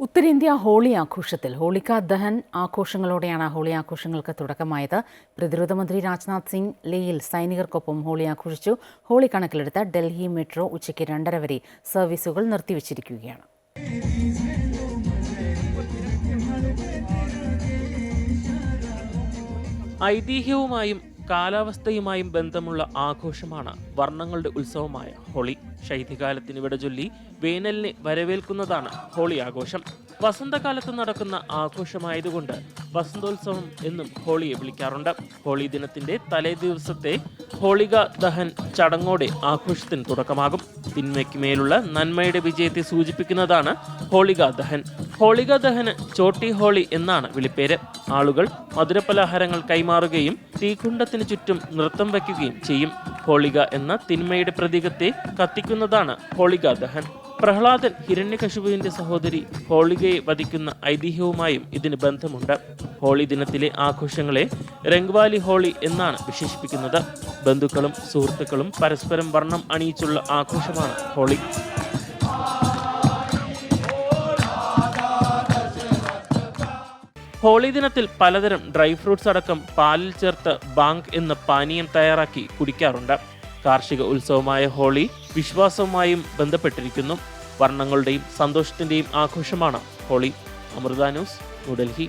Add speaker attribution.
Speaker 1: ഉത്തരേന്ത്യ ഹോളി ആഘോഷത്തിൽ ഹോളിക ദഹൻ ആഘോഷങ്ങളോടെയാണ് ഹോളി ആഘോഷങ്ങൾക്ക് തുടക്കമായത്. പ്രതിരോധ മന്ത്രി രാജ്നാഥ് സിംഗ് ലേയിൽ സൈനികർക്കൊപ്പം ഹോളി ആഘോഷിച്ചു. ഹോളി കണക്കിലെടുത്ത് ഡൽഹി മെട്രോ ഉച്ചയ്ക്ക് 2:30 വരെ സർവീസുകൾ നിർത്തിവച്ചിരിക്കുകയാണ്.
Speaker 2: ഐതിഹ്യവുമായും കാലാവസ്ഥയുമായും ബന്ധമുള്ള ആഘോഷമാണ് വർണ്ണങ്ങളുടെ ഉത്സവമായ ഹോളി. ശൈത്യകാലത്തിന് വിട ചൊല്ലി വേനലിനെ വരവേൽക്കുന്നതാണ് ഹോളി ആഘോഷം. വസന്തകാലത്ത് നടക്കുന്ന ആഘോഷമായതുകൊണ്ട് വസന്തോത്സവം എന്നും ഹോളിയെ വിളിക്കാറുണ്ട്. ഹോളി ദിനത്തിന്റെ തലേ ദിവസത്തെ ഹോളിക ദഹൻ ചടങ്ങോടെ ആഘോഷത്തിന് തുടക്കമാകും. തിന്മയ്ക്ക് മേലുള്ള നന്മയുടെ വിജയത്തെ സൂചിപ്പിക്കുന്നതാണ് ഹോളിക ദഹൻ. ഹോളിക ദഹന് ചോട്ടി ഹോളി എന്നാണ് വിളിപ്പേര്. ആളുകൾ മധുരപലഹാരങ്ങൾ കൈമാറുകയും തീകുണ്ടത്തിന് ചുറ്റും നൃത്തം വയ്ക്കുകയും ചെയ്യും. ഹോളിക എന്ന തിന്മയുടെ പ്രതീകത്തെ കത്തിക്കുന്നതാണ് ഹോളിക ദഹൻ. പ്രഹ്ലാദൻ ഹിരണ്യകശിപുവിന്റെ സഹോദരി ഹോളികയെ വധിക്കുന്ന ഐതിഹ്യവുമായും ഇതിന് ബന്ധമുണ്ട്. ഹോളി ദിനത്തിലെ ആഘോഷങ്ങളെ രംഗ്വാലി ഹോളി എന്നാണ് വിശേഷിപ്പിക്കുന്നത്. ബന്ധുക്കളും സുഹൃത്തുക്കളും പരസ്പരം വർണ്ണം അണിയിച്ചുള്ള ആഘോഷമാണ് ഹോളി. ഹോളി ദിനത്തിൽ പലതരം ഡ്രൈ ഫ്രൂട്ട്സ് അടക്കം പാലിൽ ചേർത്ത് ബാങ്ക് എന്ന പാനീയം തയ്യാറാക്കി കുടിക്കാറുണ്ട്. കാർഷിക ഉത്സവമായ ഹോളി വിശ്വാസവുമായും ബന്ധപ്പെട്ടിരിക്കുന്നു. വർണ്ണങ്ങളുടെയും സന്തോഷത്തിന്റെയും ആഘോഷമാണ് ഹോളി. അമൃത ന്യൂസ്, ന്യൂഡൽഹി.